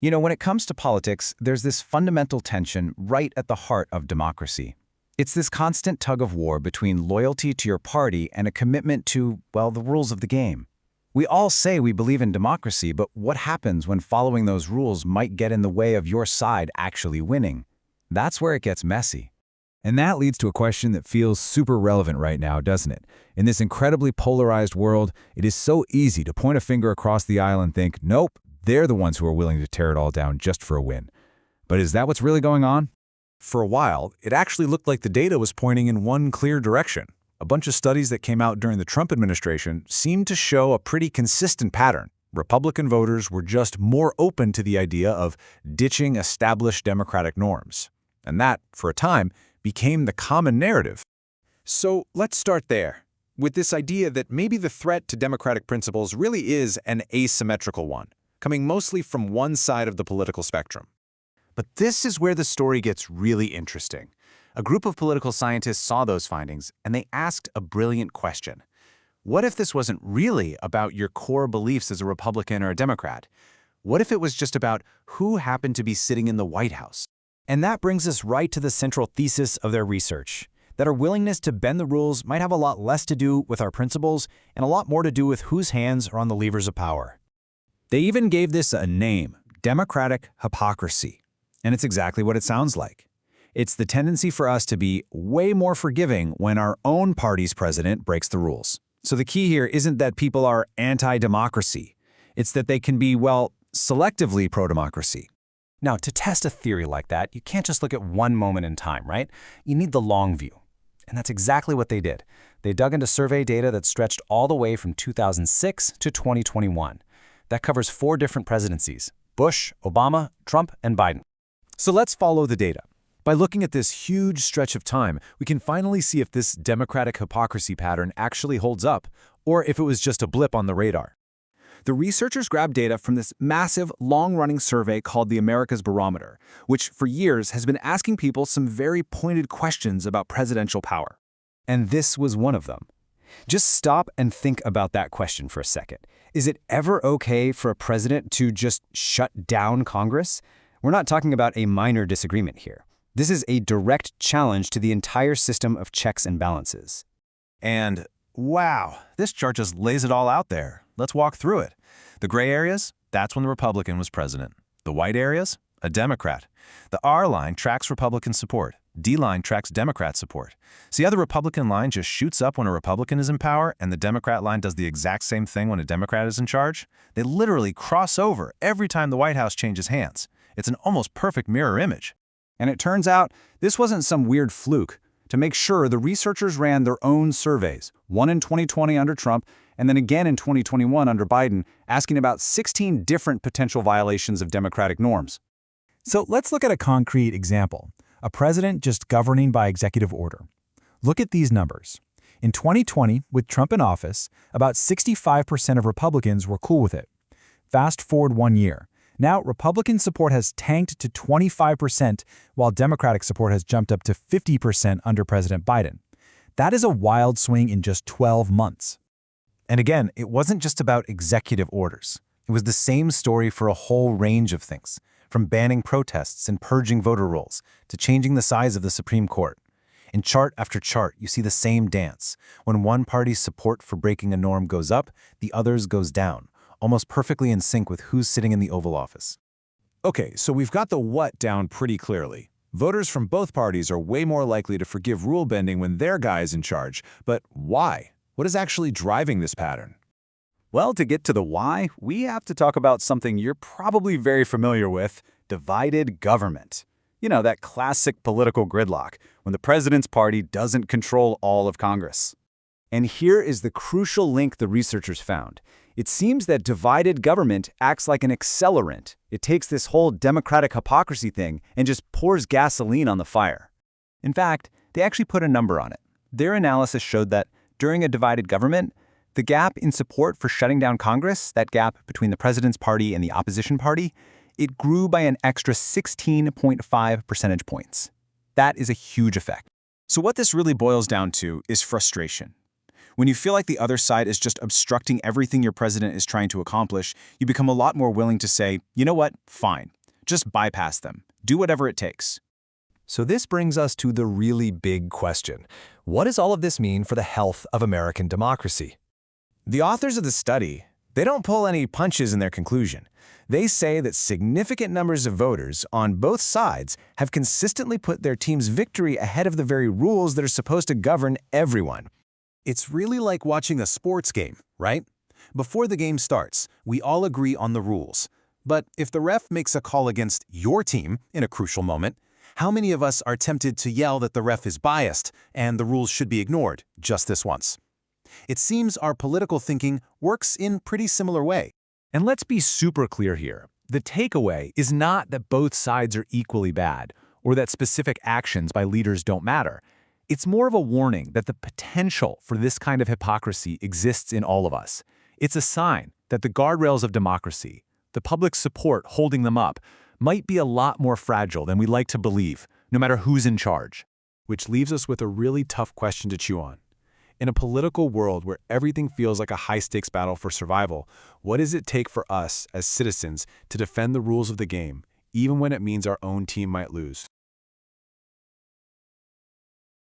When it comes to politics, there's this fundamental tension right at the heart of democracy. It's this constant tug of war between loyalty to your party and a commitment to, well, the rules of the game. We all say we believe in democracy, but what happens when following those rules might get in the way of your side actually winning? That's where it gets messy. And that leads to a question that feels super relevant right now, doesn't it? In this incredibly polarized world, it is so easy to point a finger across the aisle and think, nope, they're the ones who are willing to tear it all down just for a win. But is that what's really going on? For a while, it actually looked like the data was pointing in one clear direction. A bunch of studies that came out during the Trump administration seemed to show a pretty consistent pattern. Republican voters were just more open to the idea of ditching established Democratic norms. And that, for a time, became the common narrative. So let's start there, with this idea that maybe the threat to democratic principles really is an asymmetrical one, coming mostly from one side of the political spectrum. But this is where the story gets really interesting. A group of political scientists saw those findings, and they asked a brilliant question. What if this wasn't really about your core beliefs as a Republican or a Democrat? What if it was just about who happened to be sitting in the White House? And that brings us right to the central thesis of their research, that our willingness to bend the rules might have a lot less to do with our principles and a lot more to do with whose hands are on the levers of power. They even gave this a name, democratic hypocrisy. And it's exactly what it sounds like. It's the tendency for us to be way more forgiving when our own party's president breaks the rules. So the key here isn't that people are anti-democracy. It's that they can be, well, selectively pro-democracy. Now, to test a theory like that, you can't just look at one moment in time, right? You need the long view. And that's exactly what they did. They dug into survey data that stretched all the way from 2006 to 2021. That covers 4 different presidencies: Bush, Obama, Trump, and Biden. So let's follow the data. By looking at this huge stretch of time, we can finally see if this democratic hypocrisy pattern actually holds up, or if it was just a blip on the radar. The researchers grabbed data from this massive, long-running survey called the America's Barometer, which for years has been asking people some very pointed questions about presidential power. And this was one of them. Just stop and think about that question for a second. Is it ever okay for a president to just shut down Congress? We're not talking about a minor disagreement here. This is a direct challenge to the entire system of checks and balances. And wow, this chart just lays it all out there. Let's walk through it. The gray areas, that's when the Republican was president. The white areas, a Democrat. The R line tracks Republican support. D line tracks Democrat support. See how the Republican line just shoots up when a Republican is in power, and the Democrat line does the exact same thing when a Democrat is in charge? They literally cross over every time the White House changes hands. It's an almost perfect mirror image. And it turns out this wasn't some weird fluke. To make sure, the researchers ran their own surveys, one in 2020 under Trump, and then again in 2021 under Biden, asking about 16 different potential violations of democratic norms. So let's look at a concrete example, a president just governing by executive order. Look at these numbers. In 2020, with Trump in office, about 65% of Republicans were cool with it. Fast forward 1 year. Now, Republican support has tanked to 25%, while Democratic support has jumped up to 50% under President Biden. That is a wild swing in just 12 months. And again, it wasn't just about executive orders. It was the same story for a whole range of things, from banning protests and purging voter rolls to changing the size of the Supreme Court. In chart after chart, you see the same dance. When one party's support for breaking a norm goes up, the other's goes down, almost perfectly in sync with who's sitting in the Oval Office. Okay, so we've got the what down pretty clearly. Voters from both parties are way more likely to forgive rule bending when their guy is in charge. But why? What is actually driving this pattern? Well, to get to the why, we have to talk about something you're probably very familiar with: divided government. You know, that classic political gridlock, when the president's party doesn't control all of Congress. And here is the crucial link the researchers found. It seems that divided government acts like an accelerant. It takes this whole democratic hypocrisy thing and just pours gasoline on the fire. In fact, they actually put a number on it. Their analysis showed that during a divided government, the gap in support for shutting down Congress, that gap between the president's party and the opposition party, it grew by an extra 16.5 percentage points. That is a huge effect. So what this really boils down to is frustration. When you feel like the other side is just obstructing everything your president is trying to accomplish, you become a lot more willing to say, you know what, fine. Just bypass them. Do whatever it takes. So this brings us to the really big question. What does all of this mean for the health of American democracy? The authors of the study, they don't pull any punches in their conclusion. They say that significant numbers of voters on both sides have consistently put their team's victory ahead of the very rules that are supposed to govern everyone. It's really like watching a sports game, right? Before the game starts, we all agree on the rules. But if the ref makes a call against your team in a crucial moment, how many of us are tempted to yell that the ref is biased and the rules should be ignored just this once? It seems our political thinking works in pretty similar way. And let's be super clear here. The takeaway is not that both sides are equally bad or that specific actions by leaders don't matter. It's more of a warning that the potential for this kind of hypocrisy exists in all of us. It's a sign that the guardrails of democracy, the public support holding them up, might be a lot more fragile than we like to believe, no matter who's in charge. Which leaves us with a really tough question to chew on. In a political world where everything feels like a high-stakes battle for survival, what does it take for us, as citizens, to defend the rules of the game, even when it means our own team might lose?